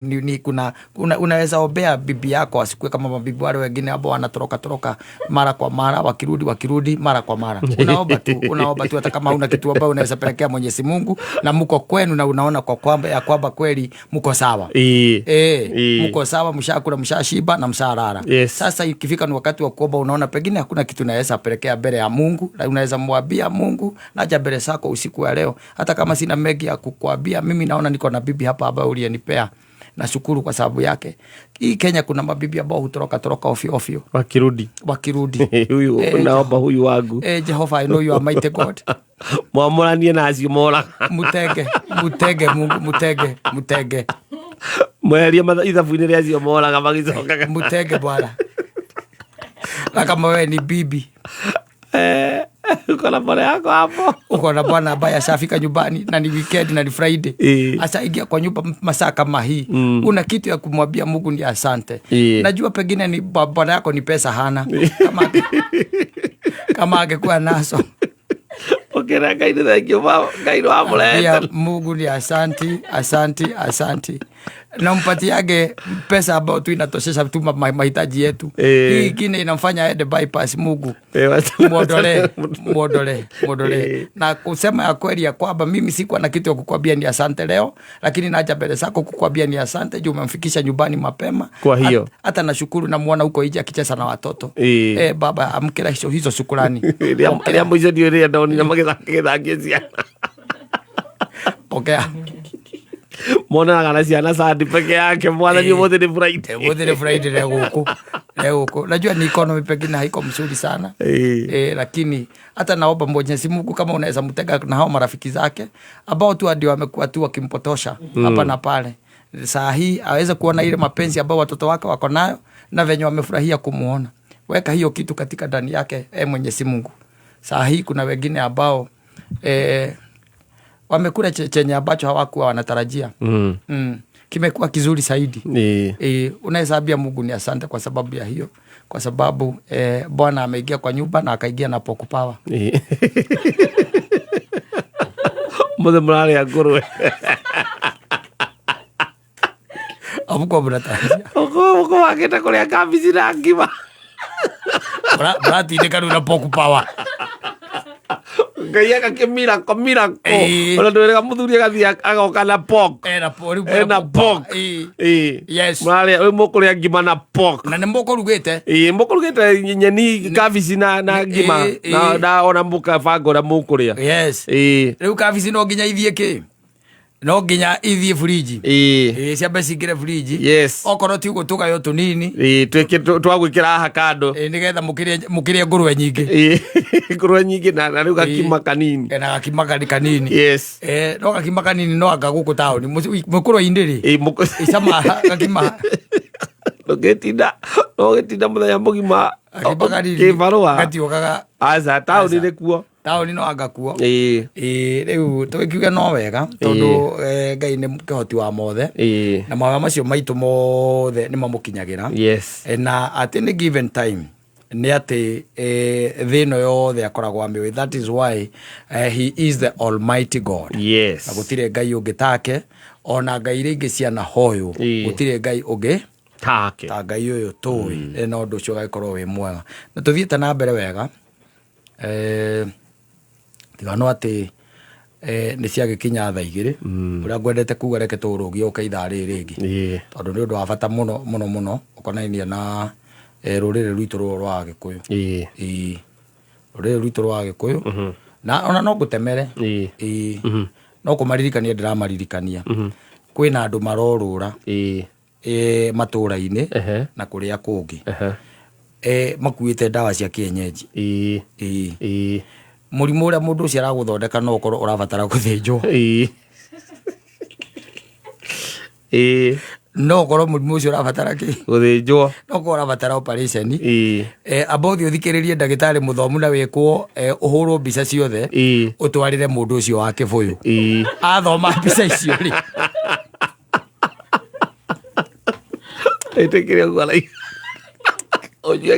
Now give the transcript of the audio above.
Ni unaweza ombea bibi yako asikue kama mabibi wale wengine ambao wanatoroka mara kwa mara, wakirudi mara kwa mara. Unaomba tu hata kama una kitu ambao unaweza pelekea Mwenyezi Mungu na mko kwenu na unaona kwamba kweli mko sawa. Mko sawa, mshakula, mshashiba na msharara. Yes. Sasa ikifika ni wakati wa kuomba, unaona pengine hakuna kitu unaweza pelekea mbele ya Mungu, na unaweza mwambia Mungu, naja mbele zako usiku wa leo, hata kama sina mengi ya kukuambia, mimi naona niko na bibi hapa ambaye uliyenipea. Nashukuru kwa sababu yake. Hii Kenya kuna mabibi ambao hutoroka ofyo wakirudi. Huyu naomba huyu wangu. Jehovah, I know you are mighty God. Mwamoranie na acio mora. Mutege. Mweria ithabu-inĩ rĩa acio moraga magicokaga. Mutege bwana. Na kama wewe ni bibi. Uko na bwana yako hapo. Uko na bwana ambaye ashafika nyumbani na ni weekend na ni Friday. Asa ingia kwa nyumba masaa kama hii. Una kitu ya kumwambia Mungu ni asante. Najua pengine ni bwana yako ni pesa hana. Kama angekuwa naso. Okera kaide thank you baba. Kaide wa muleta. Mungu ni asante. Na mpatiage pesa ambao tu inatoshesha tu mahitaji yetu. Hii ingine inamfanya aende bypass. Mungu muodole. Na kusema ya kweli ya kwamba mimi sikuwa na kitu ya kukwambia ni asante leo, lakini naja mbele zako kukwambia ni asante juu umemfikisha nyumbani mapema. Kwa hiyo hata nashukuru na muona huko nje akicheza na watoto. Baba amkira hizo shukrani. Ile mwisho ndio ile ndoni na mageza. Pokea. Mona kana ciana sadi peke yake mwathani wote ni Friday leo huko. Najua ni economy pengine haiko mzuri sana. Lakini hata naomba Mwenyezi Mungu kama unaweza mtega na hao marafiki zake ambao tu ndio wamekuwa tu wakimpotosha hapa na pale. Saa hii aweze kuona ile mapenzi ambao watoto wake wako nayo na venye wamefurahia kumuona. Weka hiyo kitu katika ndani yake Mwenyezi Mungu. Saa hii kuna wengine ambao wamekula chenye ambacho hawakuwa wanatarajia. Kimekuwa kizuri zaidi. Unaweza ambia Mungu ni asante kwa sababu ya hiyo. Kwa sababu Bwana ameingia kwa nyumba na akaingia na pokupawa. Mothe mrari ya nguruwe. Abuko mnatanzia. Uko wakita kuria kabici na ngima. Brati ndeka na pokupawa. Ngai akakimira komira ko ona ndwega muthuri gathia agoka na pork na pork yes mali we mukuria ngima na pork na nembo rugete nyeni kabici na ngima na ona muka bango na mukuria yes riu kabici no nginya ithie ki no nginya ithie fridge ciambe cingire fridge yes okorwo ti gutuga yo tunini twike twagwikira aha kando nigetha mukirie ngurwe nyingi na riu gakima kanini na gakima kanini yes no gakima kanini no anga guku taoni mukuru indiri isama gakima Logetinda muthenya mugima kibarua gatiokaga aza taoni ni kuo taoni no anga kuo riu tukiuga no wega tondu Ngai ni kihoti wa mothe na mawa macio maitu mothe ni mamukinyagira yes na at any given time ni ati thino yothe akoragwo amiwe. That is why he is the almighty God. Yes. Na gutire Ngai ungi take ona Ngai ringi ciana hoyo gutire Ngai ungi take ta Ngai uyu tui na undu ucio gakorwo wi mwega na tuthiete na mbere wega tigano ati ni ciagikinya thaa 2 uria ngwendete kuga reke turugie uka ithaa ringi tondu ni undu wa bata muno ukonainie na rurire rwitu rwa Gikuyu rurire rwitu rwa Gikuyu na ona no gutemere no kumaririkania ndiraamaririkania kwina andu marorura matura-ini na kuria kungi makuite dawa cia kienyeji murimu uria mundu ucio araguthondeka no ukorwo urabatara guthinjwo no ukorwo murimu ucio urabatara ki guthinjwo no ukorwo urabatara operation abothi uthikiririe ndagitari muthomu na wikwo uhurwo mbica ciothe utwarire mundu ucio wa kibuyu athoma mbica icio ri ite kiria gwala ojia